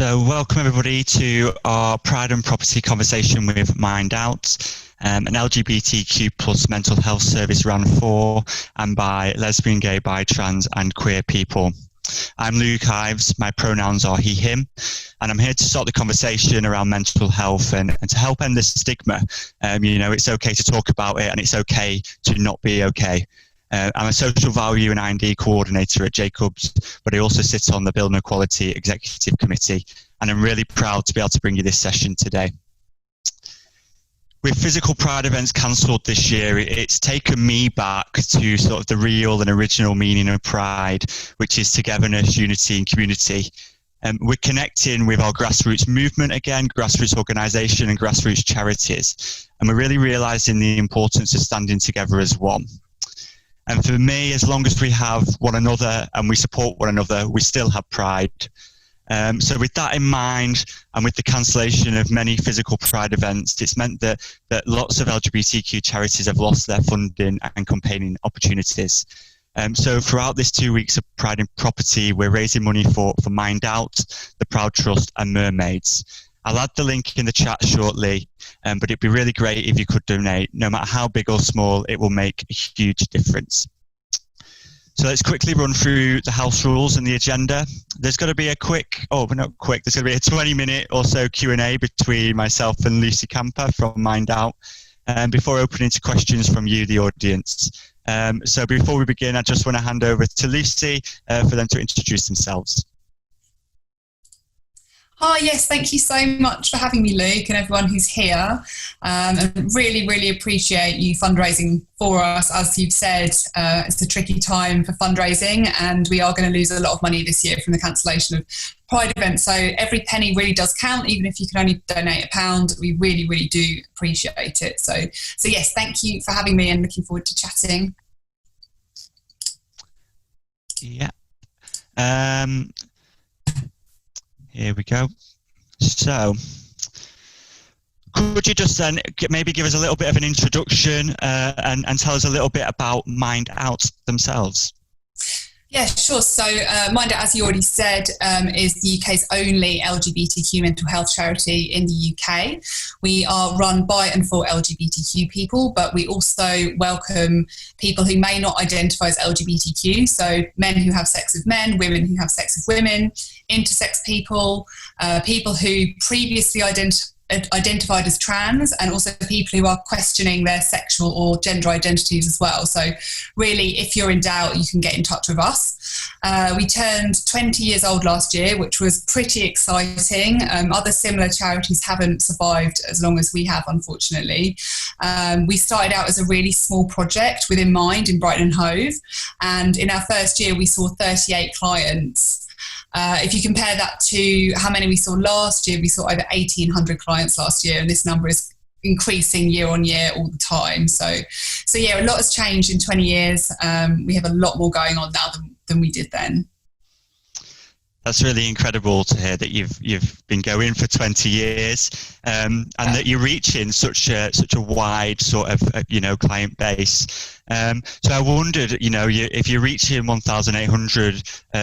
So welcome everybody to our Pride and Property conversation with MindOut, an LGBTQ plus mental health service run for and by lesbian, gay, bi, trans and queer people. I'm Luke Ives, my pronouns are he, him, and I'm here to start the conversation around mental health and to help end the stigma. It's okay to talk about it and it's okay to not be okay. I'm a social value and I&D coordinator at Jacobs, but I also sit on the Building Equality Executive Committee, and I'm really proud to be able to bring you this session today. With physical Pride events cancelled this year, it's taken me back to sort of the real and original meaning of Pride, which is togetherness, unity and community. We're connecting with our grassroots movement again, grassroots organisation and grassroots charities, and we're really realising the importance of standing together as one. And for me, as long as we have one another and we support one another, we still have Pride. So with that in mind, and with the cancellation of many physical Pride events, it's meant that lots of LGBTQ charities have lost their funding and campaigning opportunities. So throughout this 2 weeks of Pride and Property, we're raising money for MindOut, the Proud Trust and Mermaids. I'll add the link in the chat shortly, but it'd be really great if you could donate. No matter how big or small, it will make a huge difference. So let's quickly run through the house rules and the agenda. There's going to be a there's going to be a 20-minute or so Q&A between myself and Lucy Kamper from MindOut, before opening to questions from you, the audience. So before we begin, I just want to hand over to Lucy for them to introduce themselves. Hi, yes, thank you so much for having me, Luke, and everyone who's here. And really, really appreciate you fundraising for us. As you've said, it's a tricky time for fundraising, and we are going to lose a lot of money this year from the cancellation of Pride events. So every penny really does count, even if you can only donate £1. We really, really do appreciate it. So yes, thank you for having me and looking forward to chatting. Yeah. Here we go. So, could you just then maybe give us a little bit of an introduction and tell us a little bit about MindOut themselves? Yeah, sure. So MindOut, as you already said, is the UK's only LGBTQ mental health charity in the UK. We are run by and for LGBTQ people, but we also welcome people who may not identify as LGBTQ, so men who have sex with men, women who have sex with women, intersex people, people who previously identified as trans, and also people who are questioning their sexual or gender identities as well. So really, if you're in doubt, you can get in touch with us. We turned 20 years old last year, which was pretty exciting. Other similar charities haven't survived as long as we have, unfortunately. We started out as a really small project within Mind in Brighton and Hove, and in our first year we saw 38 clients. If you compare that to how many we saw last year, we saw over 1,800 clients last year, and this number is increasing year on year all the time. So yeah, a lot has changed in 20 years. We have a lot more going on now than we did then. That's really incredible to hear that you've been going for 20 years, and that you're reaching such a wide sort of client base. So I wondered, if you're reaching 1,800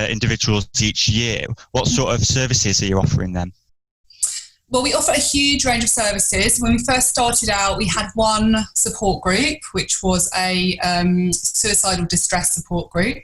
individuals each year, what sort of services are you offering them? Well, we offer a huge range of services. When we first started out, we had one support group, which was a suicidal distress support group.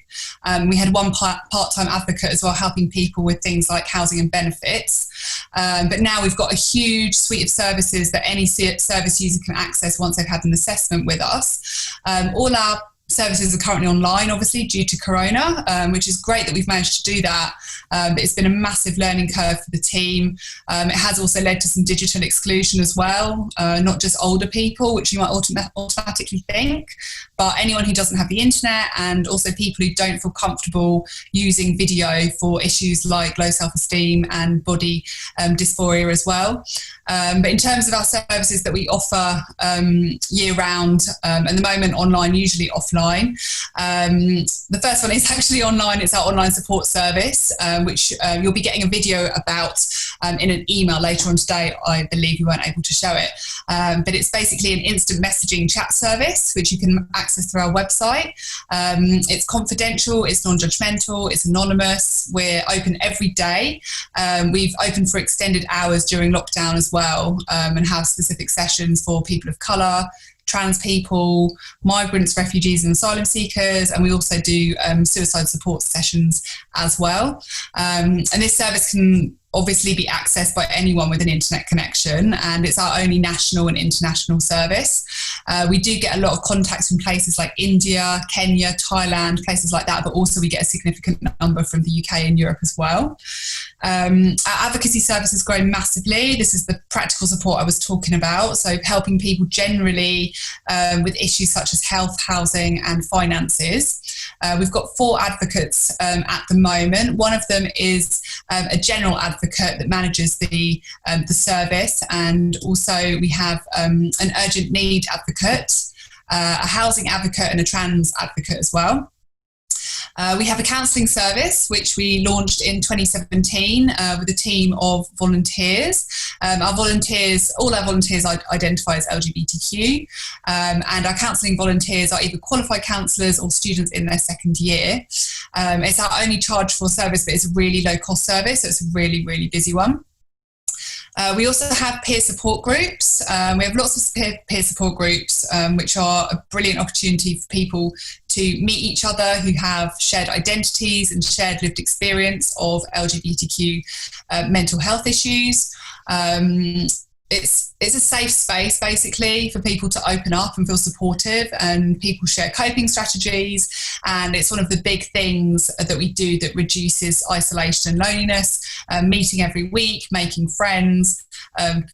We had one part-time advocate as well, helping people with things like housing and benefits. But now we've got a huge suite of services that any service user can access once they've had an assessment with us. All our services are currently online, obviously, due to Corona, which is great that we've managed to do that. But it's been a massive learning curve for the team. It has also led to some digital exclusion as well, not just older people, which you might automatically think, but anyone who doesn't have the internet, and also people who don't feel comfortable using video for issues like low self-esteem and body dysphoria as well. But in terms of our services that we offer year round, at the moment online, usually offline, online. The first one is actually online. It's our online support service, which you'll be getting a video about in an email later on today. I believe we weren't able to show it, but it's basically an instant messaging chat service which you can access through our website. It's confidential, it's non-judgmental, it's anonymous. We're open every day. We've opened for extended hours during lockdown as well, and have specific sessions for people of colour, trans people, migrants, refugees and asylum seekers, and we also do suicide support sessions as well. And this service can obviously be accessed by anyone with an internet connection, and it's our only national and international service. We do get a lot of contacts from places like India, Kenya, Thailand, places like that, but also we get a significant number from the UK and Europe as well. Our advocacy service has grown massively. This is the practical support I was talking about, so helping people generally with issues such as health, housing and finances. We've got 4 advocates at the moment. One of them is a general advocate that manages the service, and also we have an urgent need advocate, a housing advocate and a trans advocate as well. We have a counselling service which we launched in 2017 with a team of volunteers. All our volunteers identify as LGBTQ, and our counselling volunteers are either qualified counsellors or students in their second year. It's our only charge for service, but it's a really low cost service, so it's a really, really busy one. We also have peer support groups. We have lots of peer support groups, which are a brilliant opportunity for people to meet each other who have shared identities and shared lived experience of LGBTQ mental health issues. It's a safe space basically for people to open up and feel supportive, and people share coping strategies, and it's one of the big things that we do that reduces isolation and loneliness, meeting every week, making friends,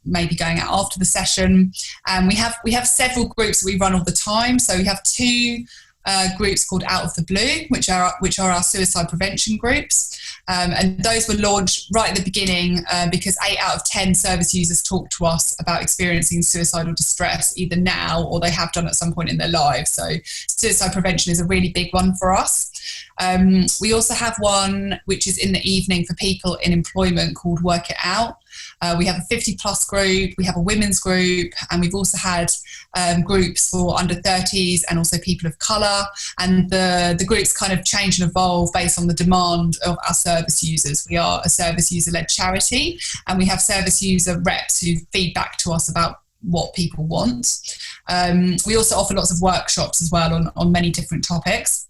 maybe going out after the session. And we have several groups that we run all the time. So we have 2 groups called Out of the Blue, which are our suicide prevention groups. And those were launched right at the beginning because 8 out of 10 service users talk to us about experiencing suicidal distress either now or they have done at some point in their lives. So suicide prevention is a really big one for us. We also have one which is in the evening for people in employment called Work It Out. We have a 50 plus group, we have a women's group, and we've also had groups for under 30s and also people of colour. And the groups kind of change and evolve based on the demand of our service users. We are a service user-led charity, and we have service user reps who feed back to us about what people want. We also offer lots of workshops as well on many different topics.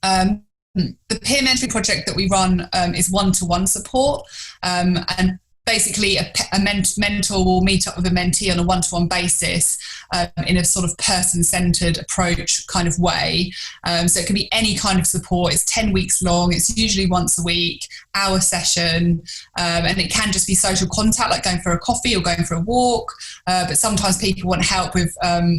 The peer mentoring project that we run is one-to-one support, and basically a mentor will meet up with a mentee on a one-to-one basis in a sort of person-centered approach kind of way. So it can be any kind of support. It's 10 weeks long. It's usually once a week, hour session, and it can just be social contact, like going for a coffee or going for a walk. But sometimes people want help with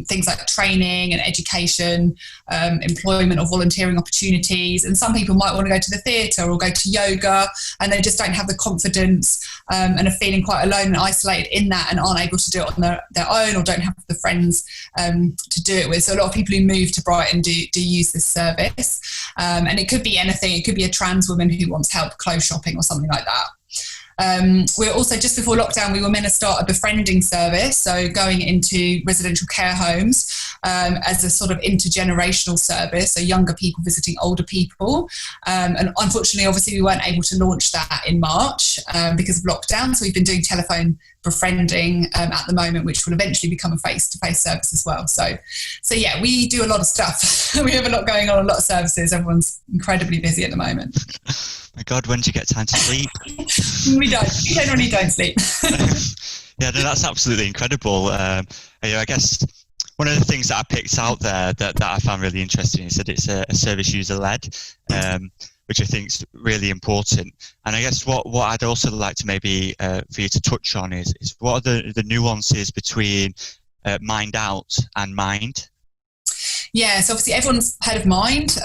things like training and education, employment or volunteering opportunities. And some people might want to go to the theatre or go to yoga, and they just don't have the confidence and are feeling quite alone and isolated in that and aren't able to do it on their own, or don't have the friends to do it with. So a lot of people who move to Brighton do use this service. And it could be anything. It could be a trans woman who wants help clothes shopping or something like that. We're also, just before lockdown, we were meant to start a befriending service, so going into residential care homes as a sort of intergenerational service, so younger people visiting older people. And unfortunately, obviously, we weren't able to launch that in March because of lockdown, so we've been doing telephone befriending at the moment, which will eventually become a face-to-face service as well. So yeah, we do a lot of stuff. We have a lot going on, a lot of services. Everyone's incredibly busy at the moment. My God, when do you get time to sleep? We generally don't sleep. Yeah, no, that's absolutely incredible. I guess one of the things that I picked out there that I found really interesting is that it's a service user led, which I think is really important. And I guess what I'd also like to maybe for you to touch on is what are the nuances between MindOut and Mind? Yeah, so obviously everyone's heard of Mind.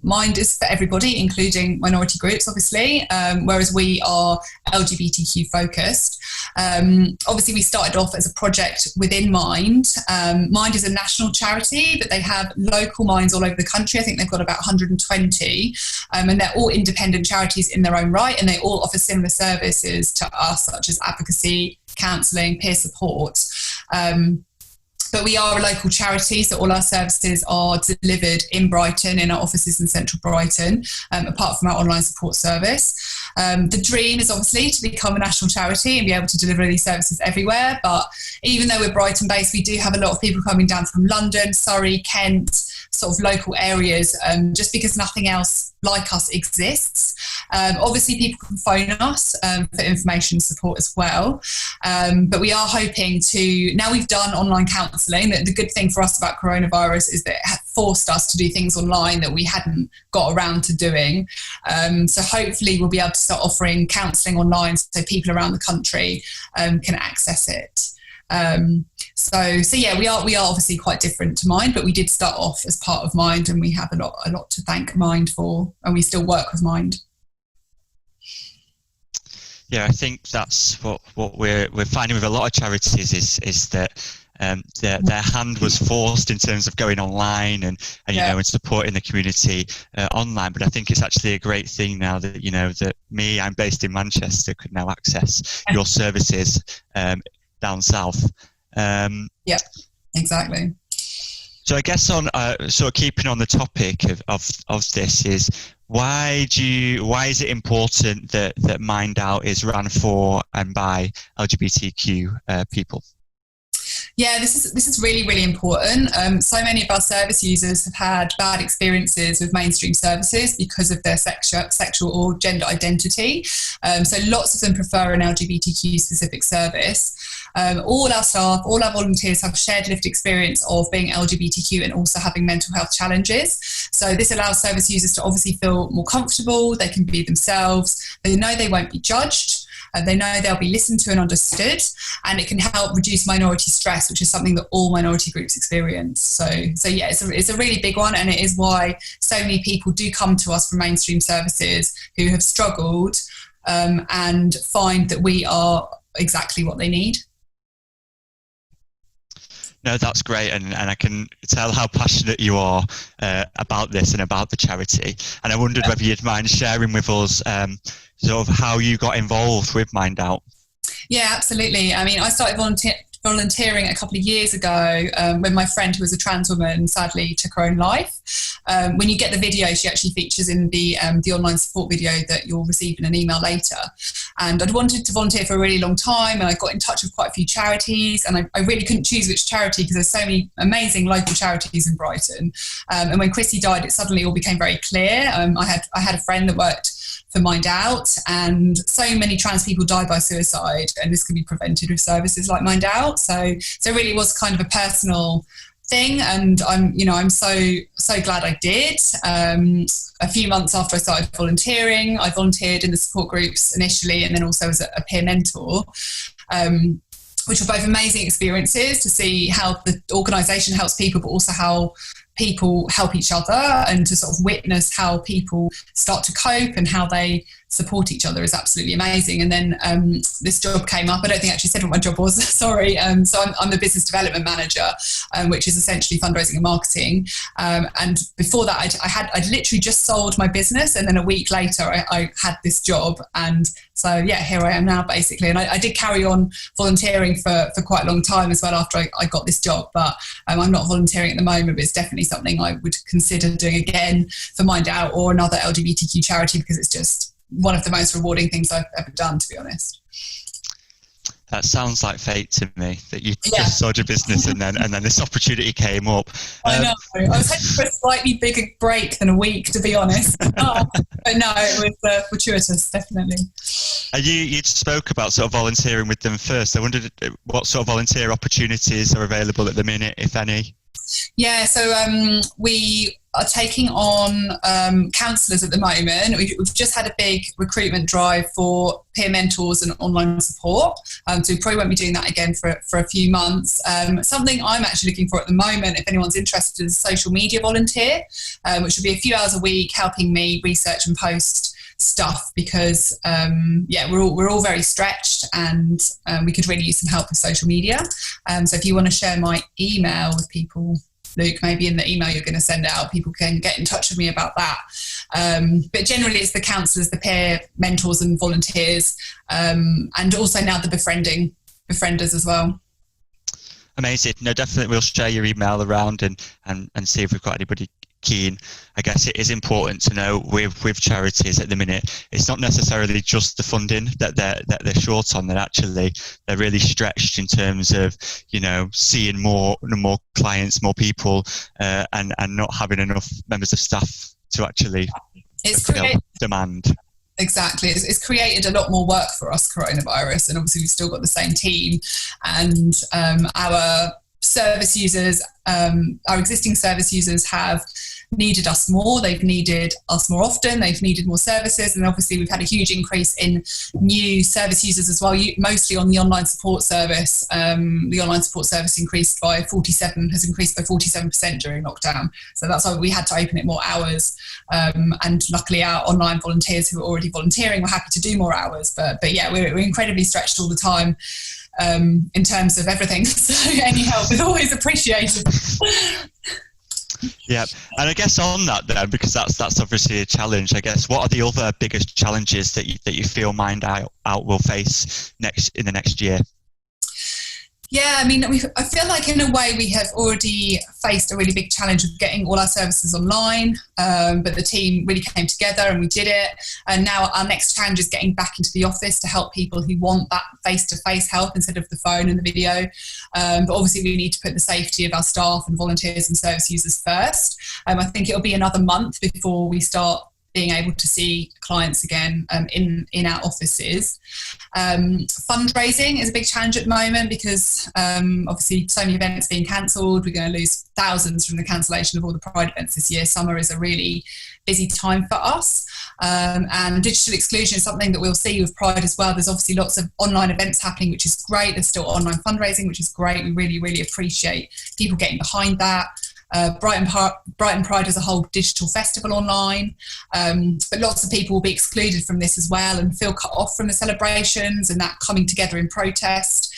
Mind is for everybody, including minority groups, obviously, whereas we are LGBTQ focused. Obviously, we started off as a project within Mind. Mind is a national charity, but they have local Minds all over the country. I think they've got about 120, and they're all independent charities in their own right, and they all offer similar services to us, such as advocacy, counselling, peer support. But we are a local charity, so all our services are delivered in Brighton, in our offices in central Brighton, apart from our online support service. The dream is obviously to become a national charity and be able to deliver these services everywhere. But even though we're Brighton based, we do have a lot of people coming down from London, Surrey, Kent, sort of local areas, just because nothing else like us exists. Obviously, people can phone us for information support as well. But we are hoping to, now we've done online counselling, the good thing for us about coronavirus is that it forced us to do things online that we hadn't got around to doing. So hopefully we'll be able to start offering counselling online so people around the country can access it. So yeah, we are obviously quite different to Mind, but we did start off as part of Mind, and we have a lot to thank Mind for, and we still work with Mind. Yeah, I think that's what we're finding with a lot of charities is that their hand was forced in terms of going online and and supporting the community online. But I think it's actually a great thing now that that I'm based in Manchester, could now access your services down south. Yeah, exactly. So I guess on sort of keeping on the topic of this is why is it important that MindOut is run for and by LGBTQ people? Yeah, this is really, really important. So many of our service users have had bad experiences with mainstream services because of their sexual or gender identity. So lots of them prefer an LGBTQ specific service. All our staff, all our volunteers have shared lived experience of being LGBTQ and also having mental health challenges. So this allows service users to obviously feel more comfortable. They can be themselves. They know they won't be judged. They know they'll be listened to and understood, and it can help reduce minority stress, which is something that all minority groups experience. So yeah, it's a really big one, and it is why so many people do come to us from mainstream services who have struggled and find that we are exactly what they need. No, that's great, and I can tell how passionate you are about this and about the charity. And I wondered whether you'd mind sharing with us sort of how you got involved with MindOut. Yeah, absolutely. I mean, I started volunteering a couple of years ago when my friend, who was a trans woman, sadly took her own life. When you get the video, she actually features in the online support video that you'll receive in an email later. And I'd wanted to volunteer for a really long time, and I got in touch with quite a few charities, and I really couldn't choose which charity because there's so many amazing local charities in Brighton. And when Chrissy died, it suddenly all became very clear. I had a friend that worked for MindOut, and so many trans people die by suicide, and this can be prevented with services like MindOut. So it really was kind of a personal thing, and I'm so glad I did. A few months after I started volunteering, I volunteered in the support groups initially, and then also as a peer mentor, which were both amazing experiences to see how the organisation helps people, but also how people help each other, and to sort of witness how people start to cope and how they support each other is absolutely amazing. And then this job came up. I don't think I actually said what my job was. Sorry. So I'm the business development manager, which is essentially fundraising and marketing. And before that, I'd literally just sold my business, and then a week later I had this job. And so yeah, here I am now basically. And I did carry on volunteering for quite a long time as well after I got this job. But I'm not volunteering at the moment, but it's definitely something I would consider doing again for MindOut or another LGBTQ charity, because it's just one of the most rewarding things I've ever done, to be honest. That sounds like fate to me, that you just sold your business and then this opportunity came up. I know. I was hoping for a slightly bigger break than a week, to be honest. But no, it was fortuitous, definitely. You spoke about sort of volunteering with them first. I wondered what sort of volunteer opportunities are available at the minute, if any. Yeah, so we are taking on counsellors at the moment. We've just had a big recruitment drive for peer mentors and online support. So we probably won't be doing that again for a few months. Something I'm actually looking for at the moment, if anyone's interested, is a social media volunteer, which will be a few hours a week helping me research and post stuff, because we're all very stretched, and we could really use some help with social media. So if you want to share my email with people, Luke, maybe in the email you're going to send out, people can get in touch with me about that. But generally it's the counsellors, the peer mentors and volunteers, and also now the befrienders as well. Amazing. No, definitely we'll share your email around and see if we've got anybody keen. I guess it is important to know with charities at the minute, it's not necessarily just the funding that they're short on. They're really stretched in terms of, seeing more clients, more people, and not having enough members of staff to actually fulfill demand. Exactly. It's created a lot more work for us, coronavirus, and obviously we've still got the same team, and our service users, our existing service users have needed us more. They've needed us more often. They've needed more services, and obviously we've had a huge increase in new service users as well, mostly on the online support service. The online support service has increased by 47% during lockdown. So that's why we had to open it more hours. And luckily our online volunteers who are already volunteering were happy to do more hours. But yeah, we're incredibly stretched all the time. In terms of everything, so any help is always appreciated. Yeah, and I guess on that then, because that's obviously a challenge, I guess, what are the other biggest challenges that you feel MindOut will face in the next year? Yeah, I mean, I feel like in a way we have already faced a really big challenge of getting all our services online, but the team really came together and we did it. And now our next challenge is getting back into the office to help people who want that face-to-face help instead of the phone and the video. But obviously we need to put the safety of our staff and volunteers and service users first. I think it'll be another month before we start being able to see clients again in our offices. Fundraising is a big challenge at the moment because obviously so many events being cancelled. We're going to lose thousands from the cancellation of all the Pride events this year. Summer is a really busy time for us. And digital exclusion is something that we'll see with Pride as well. There's obviously lots of online events happening, which is great. There's still online fundraising, which is great. We really, really appreciate people getting behind that. Brighton Pride as a whole digital festival online, but lots of people will be excluded from this as well and feel cut off from the celebrations and that coming together in protest.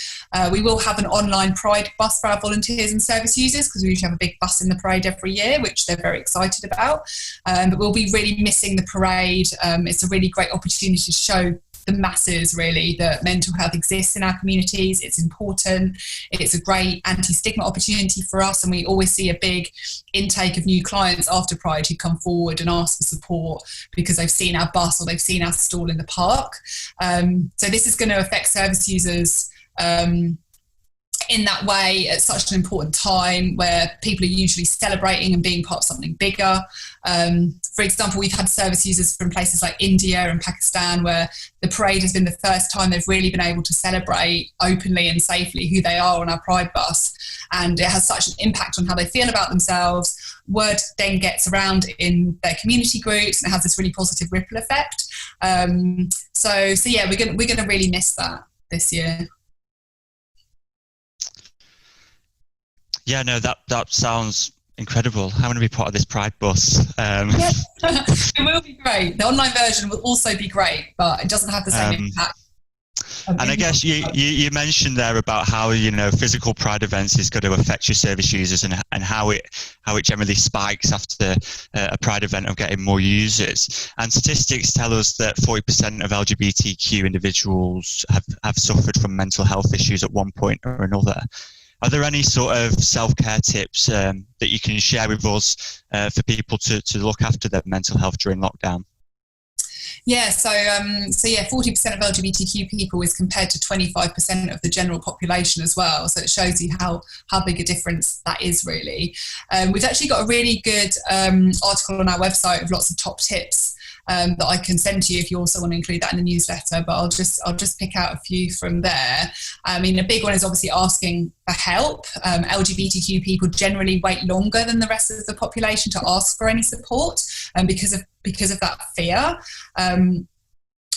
We will have an online Pride bus for our volunteers and service users because we usually have a big bus in the parade every year, which they're very excited about. But we'll be really missing the parade. It's a really great opportunity to show the masses really that mental health exists in our communities. It's important. It's a great anti-stigma opportunity for us, and we always see a big intake of new clients after Pride who come forward and ask for support because they've seen our bus or they've seen our stall in the park. So this is going to affect service users in that way at such an important time where people are usually celebrating and being part of something bigger. For example, we've had service users from places like India and Pakistan where the parade has been the first time they've really been able to celebrate openly and safely who they are on our Pride bus. And it has such an impact on how they feel about themselves. Word then gets around in their community groups and it has this really positive ripple effect. So yeah, we're gonna really miss that this year. Yeah, no, that sounds incredible. I want to be part of this Pride bus. Yes, it will be great. The online version will also be great, but it doesn't have the same impact. And I guess you mentioned there about how, physical Pride events is going to affect your service users and how it generally spikes after a Pride event of getting more users. And statistics tell us that 40% of LGBTQ individuals have suffered from mental health issues at one point or another. Are there any sort of self-care tips that you can share with us for people to look after their mental health during lockdown? Yeah, so 40% of LGBTQ people is compared to 25% of the general population as well. So it shows you how big a difference that is really. We've actually got a really good article on our website with lots of top tips that I can send to you if you also want to include that in the newsletter, but I'll just pick out a few from there. I mean, a big one is obviously asking for help. LGBTQ people generally wait longer than the rest of the population to ask for any support, because of that fear.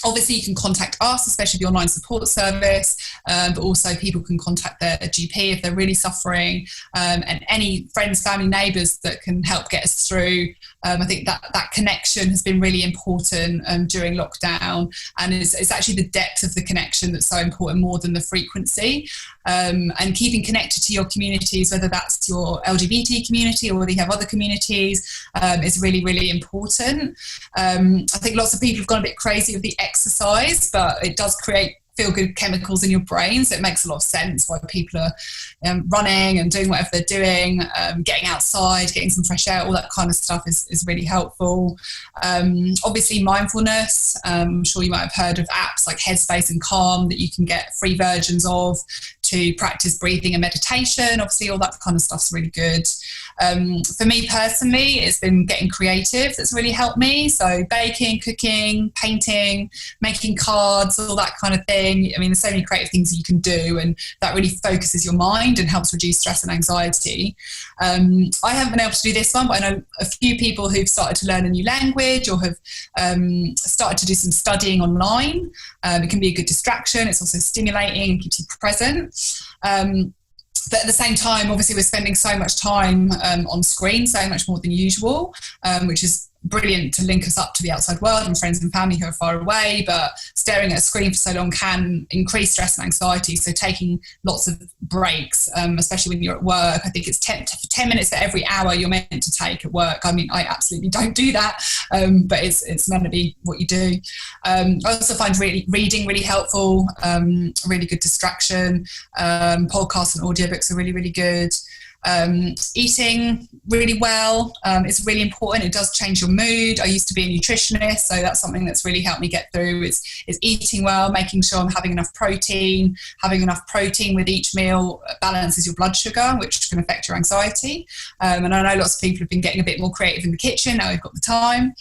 Obviously, you can contact us, especially the online support service, but also people can contact their GP if they're really suffering, and any friends, family, neighbours that can help get us through. I think that connection has been really important during lockdown, and it's actually the depth of the connection that's so important, more than the frequency. And keeping connected to your communities, whether that's your LGBT community or whether you have other communities, is really, really important. I think lots of people have gone a bit crazy with the exercise, but it does create feel-good chemicals in your brain, so it makes a lot of sense why people are running and doing whatever they're doing, getting outside, getting some fresh air, all that kind of stuff is really helpful. Obviously mindfulness, I'm sure you might have heard of apps like Headspace and Calm that you can get free versions of to practice breathing and meditation. Obviously all that kind of stuff's really good. For me personally, it's been getting creative that's really helped me. So baking, cooking, painting, making cards, all that kind of thing. I mean, there's so many creative things that you can do, and that really focuses your mind and helps reduce stress and anxiety. I haven't been able to do this one, but I know a few people who've started to learn a new language or have started to do some studying online. It can be a good distraction. It's also stimulating and keeps you present. But at the same time, obviously, we're spending so much time on screen, so much more than usual, which is brilliant to link us up to the outside world and friends and family who are far away. But staring at a screen for so long can increase stress and anxiety. So taking lots of breaks, especially when you're at work, I think it's 10 minutes for every hour you're meant to take at work. I mean, I absolutely don't do that, but it's meant to be what you do. I also find reading really helpful, really good distraction. Podcasts and audiobooks are really, really good. Eating really well is really important. It does change your mood. I used to be a nutritionist, so that's something that's really helped me get through is eating well, making sure I'm having enough protein. Having enough protein with each meal balances your blood sugar, which can affect your anxiety. And I know lots of people have been getting a bit more creative in the kitchen now we've got the time.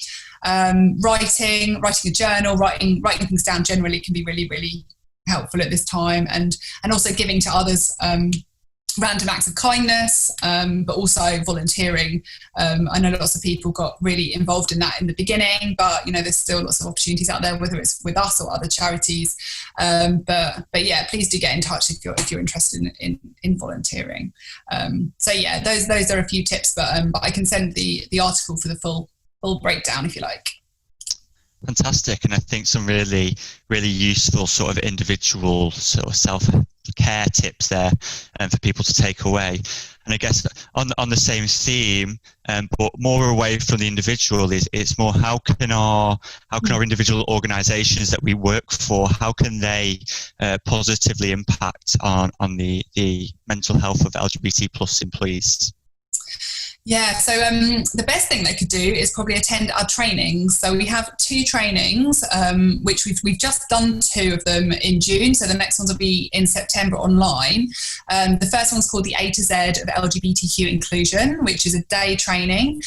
Writing a journal, writing things down generally can be really, really helpful at this time, and also giving to others. Random acts of kindness, but also volunteering. I know lots of people got really involved in that in the beginning, but there's still lots of opportunities out there, whether it's with us or other charities. But yeah, please do get in touch if you're interested in volunteering. So yeah, those are a few tips, but I can send the article for the full breakdown if you like. Fantastic, and I think some really, really useful sort of individual sort of self-care tips there for people to take away. And I guess on the same theme, but more away from the individual, it's more how can our individual organisations that we work for, how can they positively impact on the mental health of LGBT plus employees? Yeah, so the best thing they could do is probably attend our trainings. So we have 2 trainings, which we've just done 2 of them in June. So the next ones will be in September online. The first one's called the A to Z of LGBTQ inclusion, which is a day training,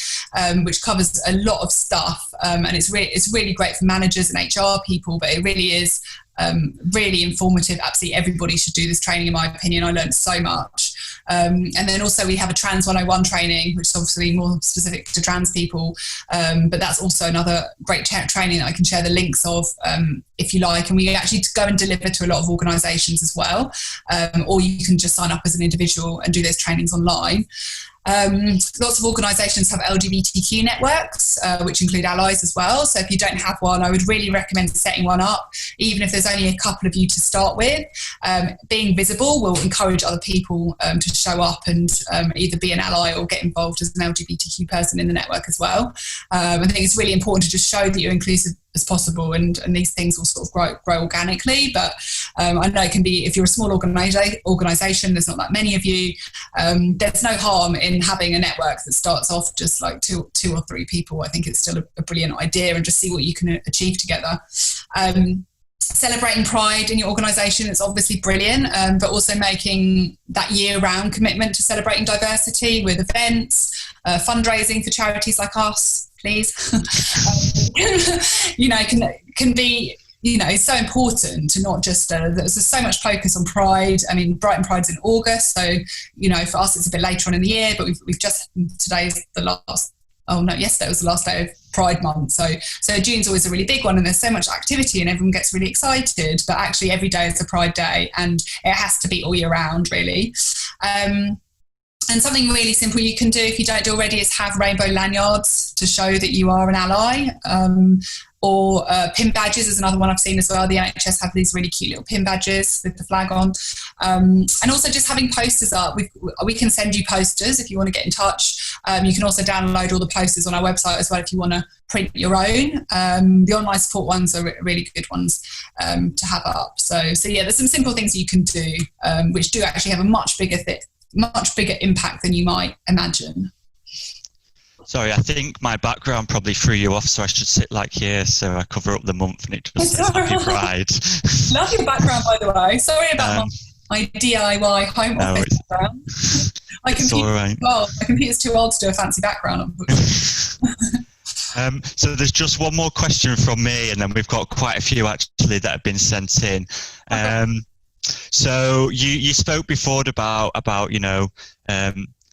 which covers a lot of stuff. And it's really great for managers and HR people, but it really is really informative. Absolutely everybody should do this training, in my opinion. I learned so much. And then also we have a Trans 101 training, which is obviously more specific to trans people. But that's also another great training that I can share the links of if you like. And we actually go and deliver to a lot of organisations as well. Or you can just sign up as an individual and do those trainings online. Lots of organisations have LGBTQ networks, which include allies as well. So if you don't have one, I would really recommend setting one up, even if there's only a couple of you to start with. Being visible will encourage other people to show up and either be an ally or get involved as an LGBTQ person in the network as well. I think it's really important to just show that you're inclusive as possible, and these things will sort of grow organically. But I know it can be, if you're a small organisation, there's not that many of you, there's no harm in having a network that starts off just like two or 3 people. I think it's still a brilliant idea, and just see what you can achieve together. celebrating Pride in your organisation is obviously brilliant, but also making that year-round commitment to celebrating diversity with events, fundraising for charities like us, please. Can be, it's so important to not just, there's so much focus on Pride. I mean, Brighton Pride's in August, so, for us it's a bit later on in the year, but we've just, today's the last, yesterday was the last day of Pride month. So June's always a really big one, and there's so much activity and everyone gets really excited, but actually every day is a Pride Day and it has to be all year round, really. And something really simple you can do if you don't do already is have rainbow lanyards to show that you are an ally. Or pin badges is another one I've seen as well. The NHS have these really cute little pin badges with the flag on. And also just having posters up. We can send you posters if you want to get in touch. You can also download all the posters on our website as well if you want to print your own. The online support ones are really good ones to have up. So yeah, there's some simple things you can do which do actually have a much bigger impact than you might imagine. Sorry, I think my background probably threw you off, so I should sit like here so I cover up the month and it just says Happy Pride. Love your background, by the way. Sorry about my DIY home office background. My computer's too old to do a fancy background. So there's just one more question from me, and then we've got quite a few actually that have been sent in. Okay. So you spoke before about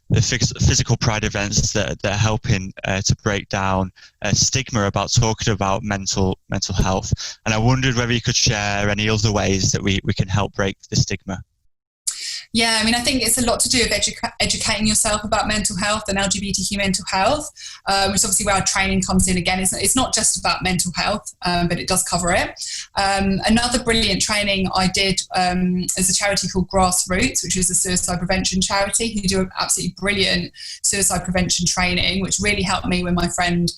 the physical Pride events that are helping to break down stigma about talking about mental health, and I wondered whether you could share any other ways that we can help break the stigma. Yeah, I mean, I think it's a lot to do with educating yourself about mental health and LGBTQ mental health, which is obviously where our training comes in again. It's not just about mental health, but it does cover it. Another brilliant training I did is a charity called Grassroots, which is a suicide prevention charity who do absolutely brilliant suicide prevention training, which really helped me when my friend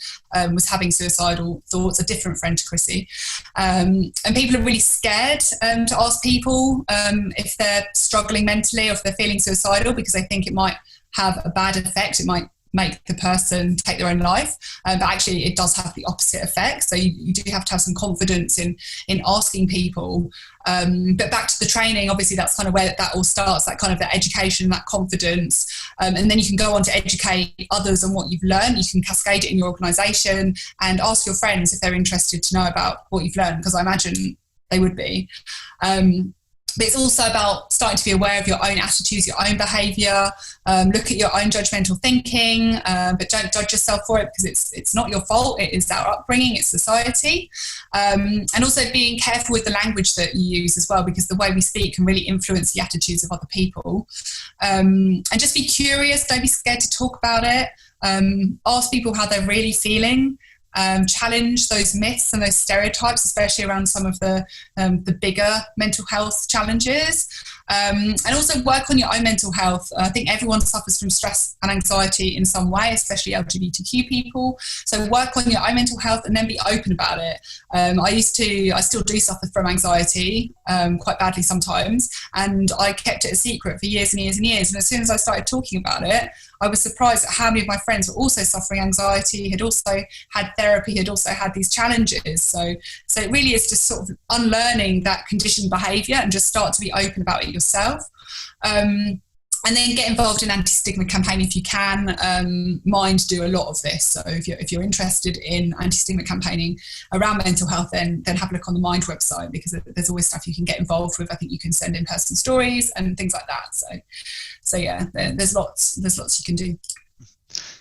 was having suicidal thoughts, a different friend to Chrissy. And people are really scared to ask people if they're struggling mentally or if they're feeling suicidal, because they think it might have a bad effect. It might make the person take their own life, but actually it does have the opposite effect. So you do have to have some confidence in asking people. But back to the training, obviously that's kind of where that all starts, that kind of that education, that confidence. And then you can go on to educate others on what you've learned. You can cascade it in your organisation and ask your friends if they're interested to know about what you've learned, because I imagine they would be. But it's also about starting to be aware of your own attitudes, your own behaviour, look at your own judgmental thinking, but don't judge yourself for it, because it's not your fault. It is our upbringing, it's society. And also being careful with the language that you use as well, because the way we speak can really influence the attitudes of other people. And just be curious, don't be scared to talk about it. Ask people how they're really feeling. Challenge those myths and those stereotypes, especially around some of the bigger mental health challenges, and also work on your own mental health. I think everyone suffers from stress and anxiety in some way, especially LGBTQ people. So work on your own mental health and then be open about it. I still do suffer from anxiety quite badly sometimes, and I kept it a secret for years and years and years. And as soon as I started talking about it, I was surprised at how many of my friends were also suffering anxiety, had also had therapy, had also had these challenges. So it really is just sort of unlearning that conditioned behaviour and just start to be open about it yourself. And then get involved in anti-stigma campaign if you can. Mind do a lot of this. So if you're interested in anti-stigma campaigning around mental health, then have a look on the Mind website, because there's always stuff you can get involved with. I think you can send in personal stories and things like that. So yeah, there's lots you can do.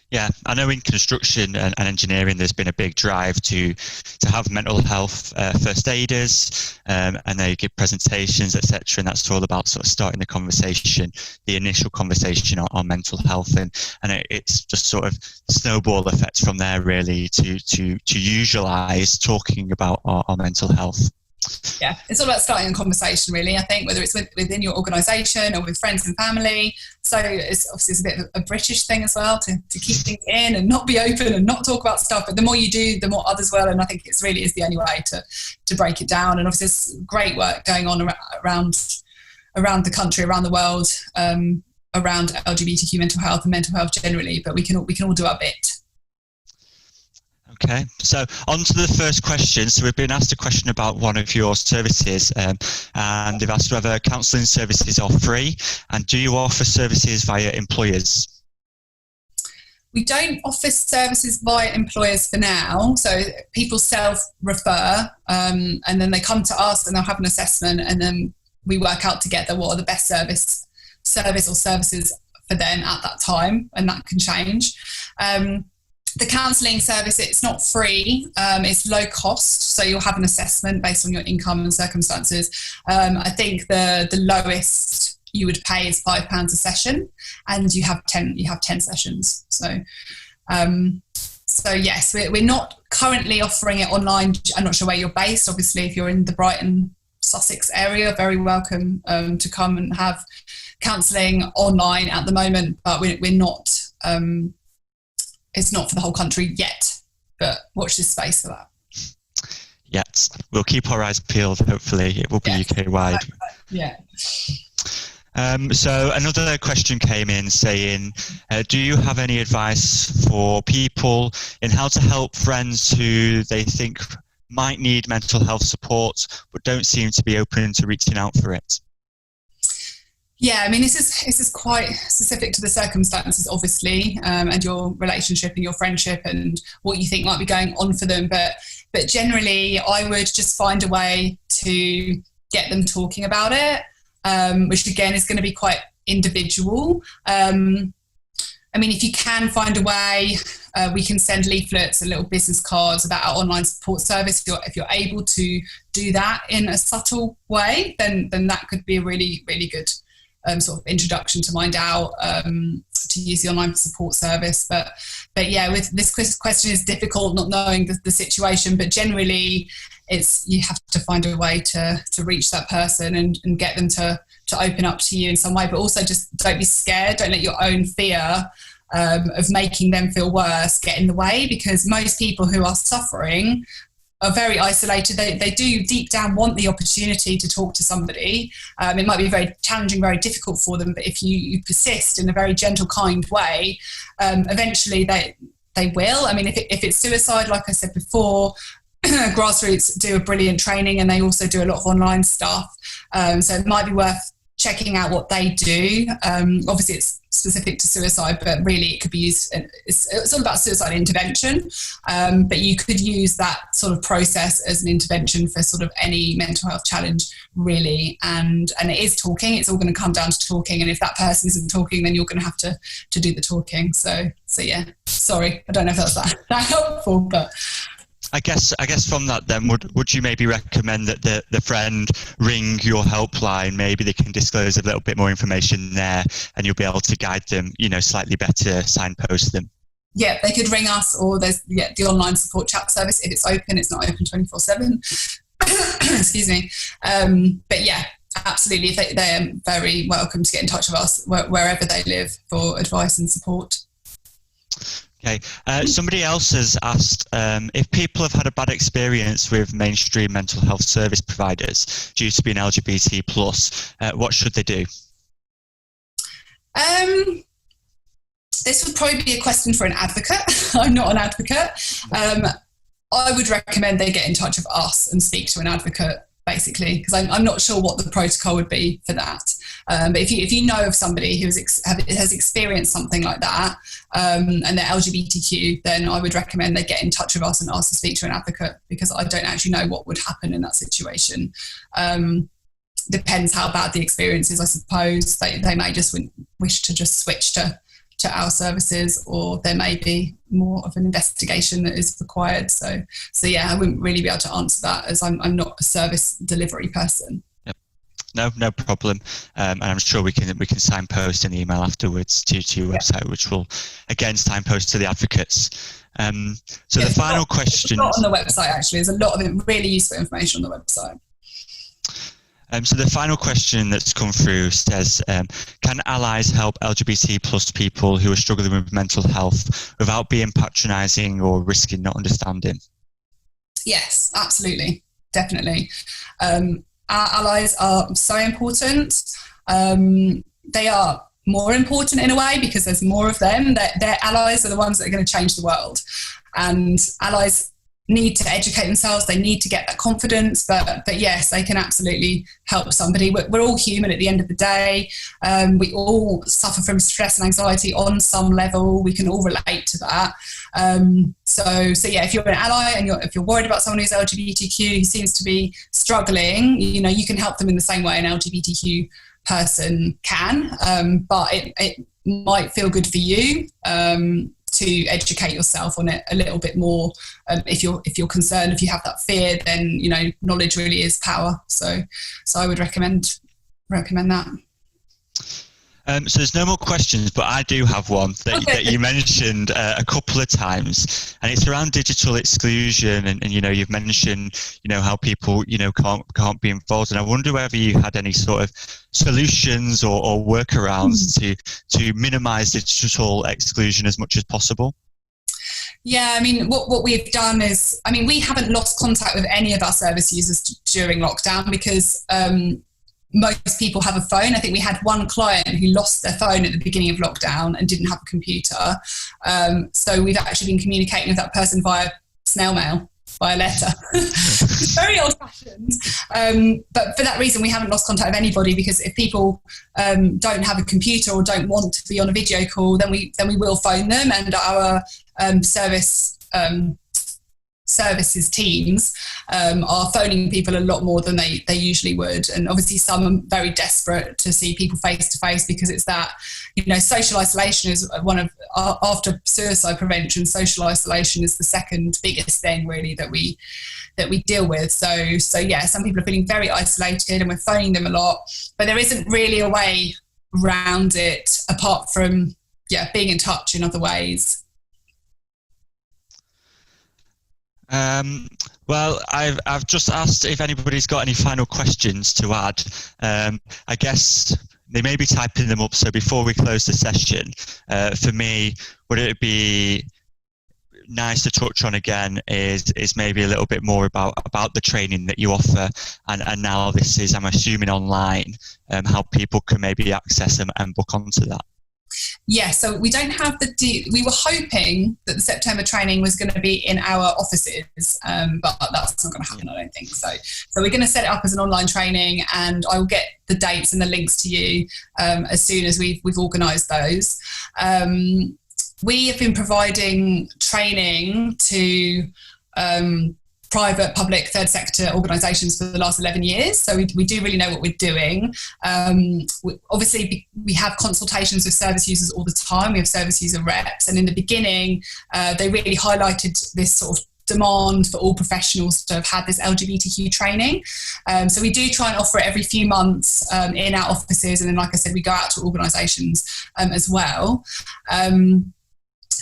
Yeah, I know in construction and engineering there's been a big drive to have mental health first aiders, and they give presentations, etc. And that's all about sort of starting the conversation, the initial conversation on mental health, and it's just sort of snowball effect from there, really, to usualize talking about our mental health. Yeah, it's all about starting a conversation, really. I think whether it's within your organisation or with friends and family. So it's a bit of a British thing as well to keep things in and not be open and not talk about stuff. But the more you do, the more others will. And I think it really is the only way to break it down. And obviously there's great work going on around the country, around the world, around LGBTQ mental health and mental health generally. But we can all do our bit. Okay, so on to the first question. So we've been asked a question about one of your services, and they've asked whether counselling services are free, and do you offer services via employers? We don't offer services via employers for now. So people self-refer, and then they come to us and they'll have an assessment, and then we work out together what are the best service or services for them at that time, and that can change. The counselling service, it's not free, it's low cost, so you'll have an assessment based on your income and circumstances. I think the lowest you would pay is £5 a session, and you have 10 sessions. So yes, we're not currently offering it online. I'm not sure where you're based. Obviously, if you're in the Brighton, Sussex area, very welcome to come and have counselling online at the moment, but we're not. It's not for the whole country yet, but watch this space for that. Yet. We'll keep our eyes peeled, hopefully. It will be UK-wide. Yeah. So another question came in saying, do you have any advice for people in how to help friends who they think might need mental health support but don't seem to be open to reaching out for it? Yeah, I mean, this is quite specific to the circumstances, obviously, and your relationship and your friendship and what you think might be going on for them. But generally, I would just find a way to get them talking about it, which again is going to be quite individual. I mean, if you can find a way, we can send leaflets and little business cards about our online support service. If you're able to do that in a subtle way, then that could be a really, really good sort of introduction to MindOut, to use the online support service. But yeah, with this question is difficult, not knowing the situation, but generally you have to find a way to reach that person and get them to open up to you in some way, but also just don't be scared. Don't let your own fear of making them feel worse get in the way, because most people who are suffering are very isolated. They do deep down want the opportunity to talk to somebody. It might be very challenging, very difficult for them, but if you persist in a very gentle, kind way, eventually they will. I mean, if it's suicide, like I said before, Grassroots do a brilliant training, and they also do a lot of online stuff. So it might be worth checking out what they do. Obviously it's specific to suicide, but really it could be used, it's all about suicide intervention, but you could use that sort of process as an intervention for sort of any mental health challenge, really. And it is talking. It's all going to come down to talking, and if that person isn't talking, then you're going to have to do the talking. So yeah, sorry, I don't know if that's that helpful, but I guess from that then, would you maybe recommend that the friend ring your helpline? Maybe they can disclose a little bit more information there, and you'll be able to guide them, slightly better, signpost them. Yeah, they could ring us, or there's the online support chat service if it's open. It's not open 24/7. Excuse me. But yeah, absolutely, they are very welcome to get in touch with us wherever they live for advice and support. Okay. Somebody else has asked if people have had a bad experience with mainstream mental health service providers due to being LGBT+, what should they do? This would probably be a question for an advocate. I'm not an advocate. I would recommend they get in touch with us and speak to an advocate, basically, because I'm not sure what the protocol would be for that. But if you know of somebody who has experienced something like that, and they're LGBTQ, then I would recommend they get in touch with us and ask to speak to an advocate, because I don't actually know what would happen in that situation. Depends how bad the experience is, I suppose. They may just wish to just switch to our services, or there may be more of an investigation that is required. So yeah, I wouldn't really be able to answer that, as I'm not a service delivery person. No problem. And I'm sure we can signpost in the email afterwards to your website, which will again signpost to the advocates. So the final question. There's a lot on the website, actually. There's a lot of really useful information on the website. So the final question that's come through says, can allies help LGBT plus people who are struggling with mental health without being patronising or risking not understanding? Yes, absolutely. Definitely. Our allies are so important. They are more important in a way, because there's more of them. Their allies are the ones that are going to change the world, and allies need to educate themselves. They need to get that confidence, but yes, they can absolutely help somebody. We're all human at the end of the day. We all suffer from stress and anxiety on some level. We can all relate to that. So yeah, if you're an ally and if you're worried about someone who's LGBTQ who seems to be struggling, you can help them in the same way an LGBTQ person can, but it might feel good for you to educate yourself on it a little bit more. If you're concerned, if you have that fear, then knowledge really is power. So I would recommend that. So there's no more questions, but I do have one that you mentioned a couple of times, and it's around digital exclusion. And you've mentioned how people can't be involved, and I wonder whether you had any sort of solutions or workarounds to minimise digital exclusion as much as possible. Yeah, I mean, what we've done is, we haven't lost contact with any of our service users during lockdown, because most people have a phone. I think we had one client who lost their phone at the beginning of lockdown and didn't have a computer. So we've actually been communicating with that person via snail mail, via letter. It's very old-fashioned. But for that reason, we haven't lost contact with anybody, because if people don't have a computer or don't want to be on a video call, then we will phone them, and our services teams are phoning people a lot more than they usually would. And obviously some are very desperate to see people face to face, because it's that, social isolation is one of, after suicide prevention, social isolation is the second biggest thing really that we deal with. So yeah, some people are feeling very isolated and we're phoning them a lot, but there isn't really a way around it apart from being in touch in other ways. Well, I've just asked if anybody's got any final questions to add. I guess they may be typing them up. So before we close the session, for me, would it be nice to touch on again is maybe a little bit more about the training that you offer, and now this is, I'm assuming, online, how people can maybe access them and book onto that. Yeah, so we don't have we were hoping that the September training was going to be in our offices, but that's not going to happen, I don't think. So we're going to set it up as an online training, and I will get the dates and the links to you as soon as we've organised those. We have been providing training to private, public, third sector organisations for the last 11 years. So we do really know what we're doing. Obviously, we have consultations with service users all the time. We have service user reps. And in the beginning, they really highlighted this sort of demand for all professionals to have had this LGBTQ training. So we do try and offer it every few months in our offices. And then, like I said, we go out to organisations as well.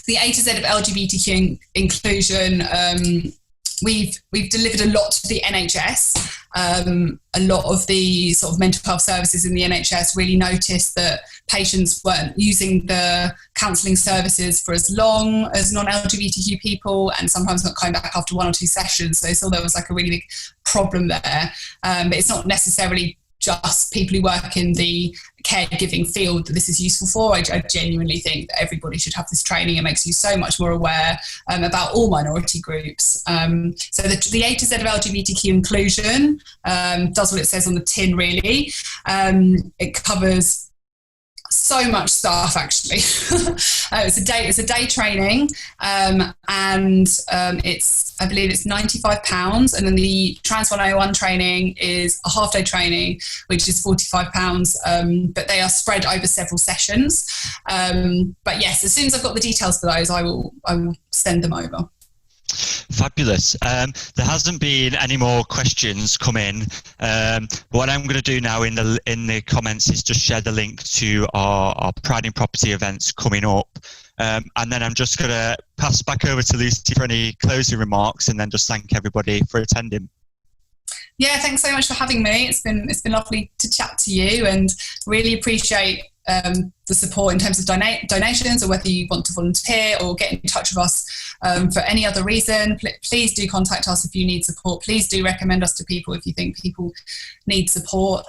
The A to Z of LGBTQ inclusion, we've delivered a lot to the NHS. A lot of the sort of mental health services in the NHS really noticed that patients weren't using the counselling services for as long as non-LGBTQ people, and sometimes not coming back after 1 or 2 sessions. So they saw there was like a really big problem there. But it's not necessarily just people who work in the caregiving field that this is useful for. I genuinely think that everybody should have this training. It makes you so much more aware about all minority groups. So the A to Z of LGBTQ inclusion does what it says on the tin, really. It covers so much stuff, actually. It's a day training, and I believe it's £95, and then the Trans 101 training is a half day training, which is £45, but they are spread over several sessions. But yes, as soon as I've got the details for those, I will send them over. Fabulous. There hasn't been any more questions come in. What I'm going to do now in the comments is just share the link to our Pride in Property events coming up. And then I'm just going to pass back over to Lucy for any closing remarks, and then just thank everybody for attending. Yeah, thanks so much for having me. It's been lovely to chat to you, and really appreciate the support in terms of donations, or whether you want to volunteer or get in touch with us for any other reason. Please do contact us if you need support. Please do recommend us to people if you think people need support.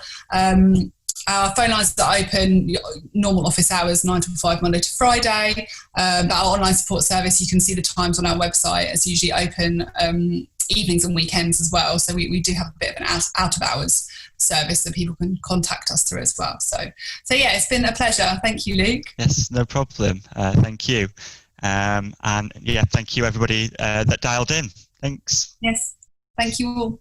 Our phone lines are open, normal office hours, 9 to 5, Monday to Friday. But our online support service, you can see the times on our website. It's usually open evenings and weekends as well. So we do have a bit of an out of hours service that people can contact us through as well. So yeah, it's been a pleasure. Thank you, Luke. Yes, no problem. Thank you. And yeah, thank you everybody that dialed in. Thanks. Yes, thank you all.